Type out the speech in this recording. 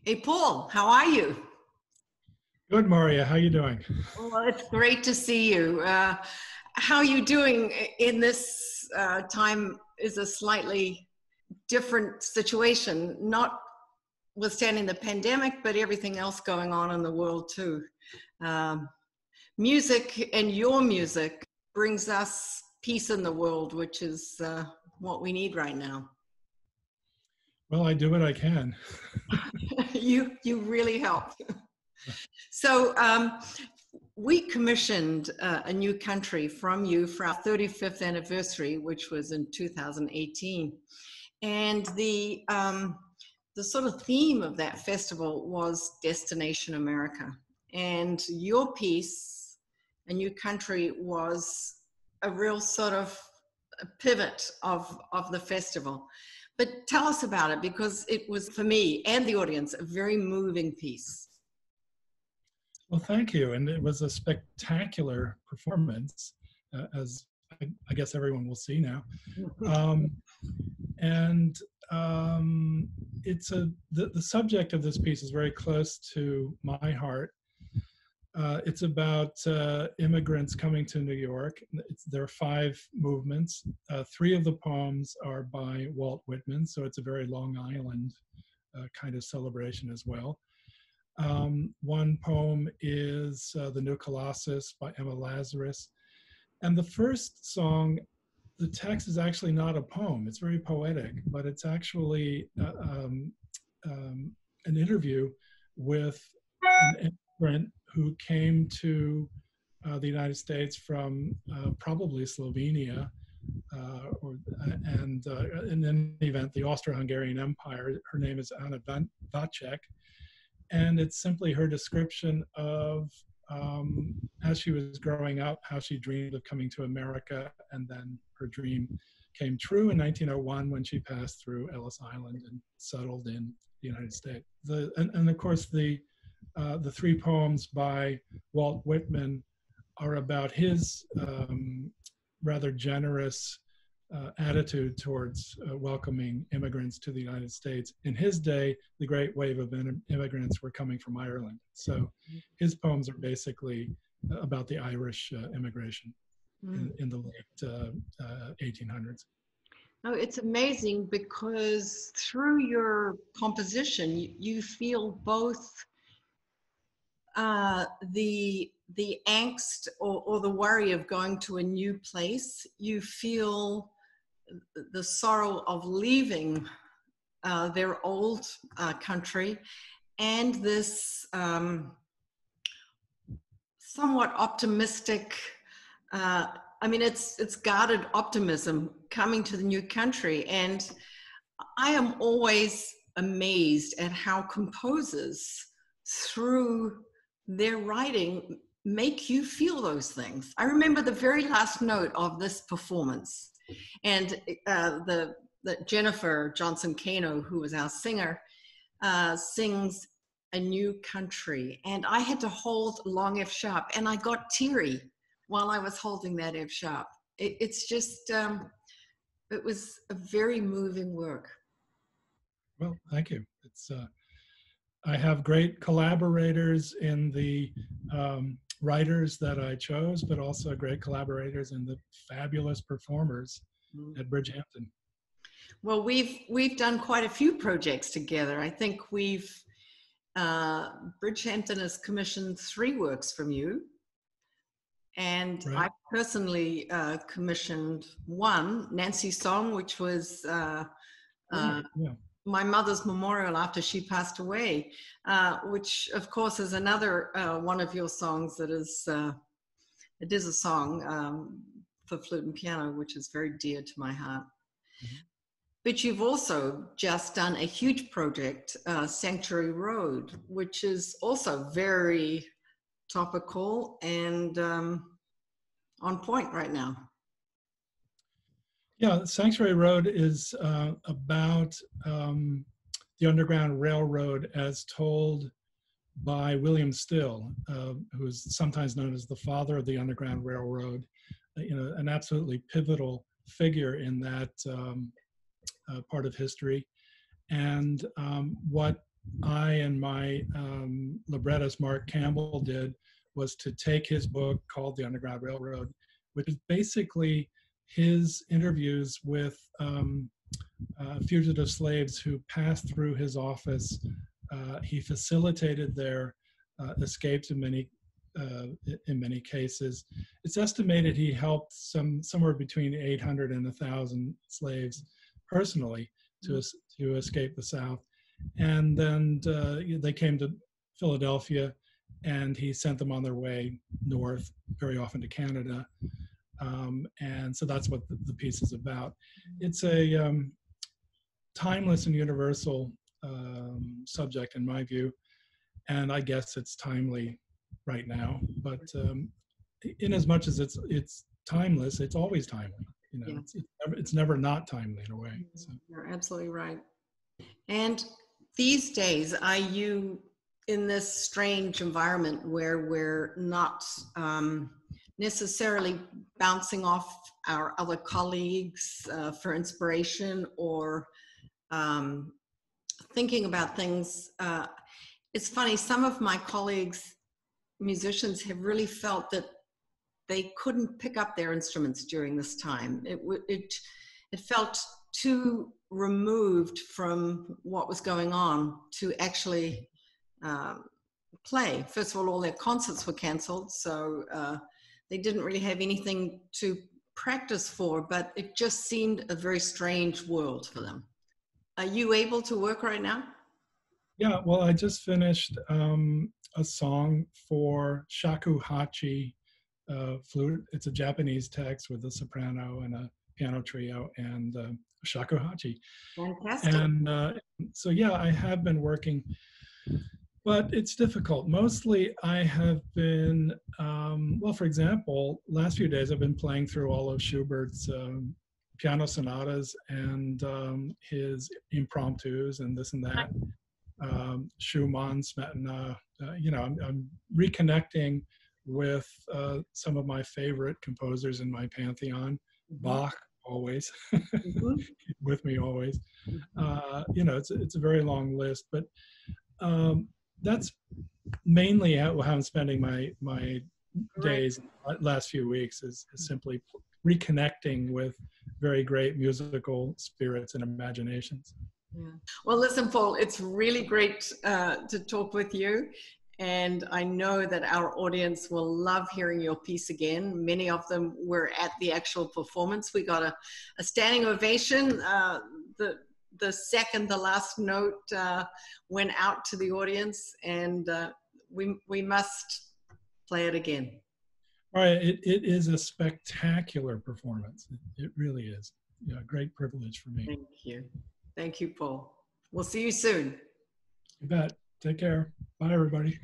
Hey, Paul, how are you? Good, Marya. How you doing? Well, it's great to see you. How are you doing in this time is a slightly different situation, notwithstanding the pandemic, but everything else going on in the world too. Um, Music and your music brings us peace in the world, which is what we need right now. Well, I do what I can. You really help. So we commissioned a new country from you for our 35th anniversary, which was in 2018. And the sort of theme of that festival was Destination America. And your piece, A New Country, was a real sort of a pivot of the festival. But tell us about it, because it was, for me and the audience, a very moving piece. Well, thank you. And it was a spectacular performance, as I guess everyone will see now. It's the subject of this piece is very close to my heart. It's about immigrants coming to New York. There are 5 movements. 3 of the poems are by Walt Whitman, so it's a very Long Island kind of celebration as well. One poem is The New Colossus by Emma Lazarus. And the first song, the text is actually not a poem. It's very poetic, but it's actually an interview with an immigrant who came to the United States from probably Slovenia, and in any event, the Austro-Hungarian Empire. Her name is Anna Vacek. And it's simply her description of as she was growing up, how she dreamed of coming to America, and then her dream came true in 1901 when she passed through Ellis Island and settled in the United States. And of course, the 3 poems by Walt Whitman are about his rather generous attitude towards welcoming immigrants to the United States. In his day, the great wave of immigrants were coming from Ireland. So his poems are basically about the Irish immigration in the late 1800s. Oh, it's amazing, because through your composition, you feel both the angst or the worry of going to a new place. You feel the sorrow of leaving their old country, and this somewhat optimistic, I mean, it's guarded optimism coming to the new country. And I am always amazed at how composers, through their writing, make you feel those things. I remember the very last note of this performance, and the Jennifer Johnson Kano, who was our singer, sings A New Country, and I had to hold long F sharp, and I got teary while I was holding that F sharp. It's just, it was a very moving work. Well, thank you. It's I have great collaborators in the writers that I chose, but also great collaborators in the fabulous performers at Bridgehampton. Well, we've done quite a few projects together. I think Bridgehampton has commissioned 3 works from you. And right. I personally commissioned 1, Nancy's Song, which was my mother's memorial after she passed away, which of course is another one of your songs that is, it is a song for flute and piano, which is very dear to my heart. Mm-hmm. But you've also just done a huge project, Sanctuary Road, which is also very topical and on point right now. Yeah, Sanctuary Road is about the Underground Railroad as told by William Still, who is sometimes known as the father of the Underground Railroad, an absolutely pivotal figure in that part of history. And what I and my librettist Mark Campbell did was to take his book called The Underground Railroad, which is basically his interviews with fugitive slaves who passed through his office. He facilitated their escapes in many cases. It's estimated he helped somewhere between 800 and 1,000 slaves personally to escape the South. And then they came to Philadelphia, and he sent them on their way north, very often to Canada. And so that's what the piece is about. It's a timeless and universal subject in my view, and I guess it's timely right now. But in as much as it's timeless, it's always timely. You know, yeah. It's never not timely in a way. So. You're absolutely right. And these days, are you in this strange environment where we're not necessarily bouncing off our other colleagues for inspiration or thinking about things? It's funny, some of my colleagues, musicians, have really felt that they couldn't pick up their instruments during this time. It felt too removed from what was going on to actually play. First of all their concerts were canceled, so they didn't really have anything to practice for, but it just seemed a very strange world for them. Are you able to work right now? Yeah, well, I just finished a song for shakuhachi flute. It's a Japanese text with a soprano and a piano trio and shakuhachi. Fantastic. And so, yeah, I have been working, but it's difficult. Mostly I have been, well, for example, last few days I've been playing through all of Schubert's piano sonatas and his impromptus and this and that. Schumann, Smetana, you know, I'm reconnecting with some of my favorite composers in my pantheon. Bach, always, with me always. You know, it's a very long list, but that's mainly how I'm spending my days last few weeks is simply reconnecting with very great musical spirits and imaginations. Yeah. Well, listen, Paul, it's really great to talk with you. And I know that our audience will love hearing your piece again. Many of them were at the actual performance. We got a standing ovation. The second, the last note went out to the audience, and we must play it again. Right, it is a spectacular performance. It really is. Yeah, a great privilege for me. Thank you. Thank you, Paul. We'll see you soon. You bet. Take care. Bye, everybody.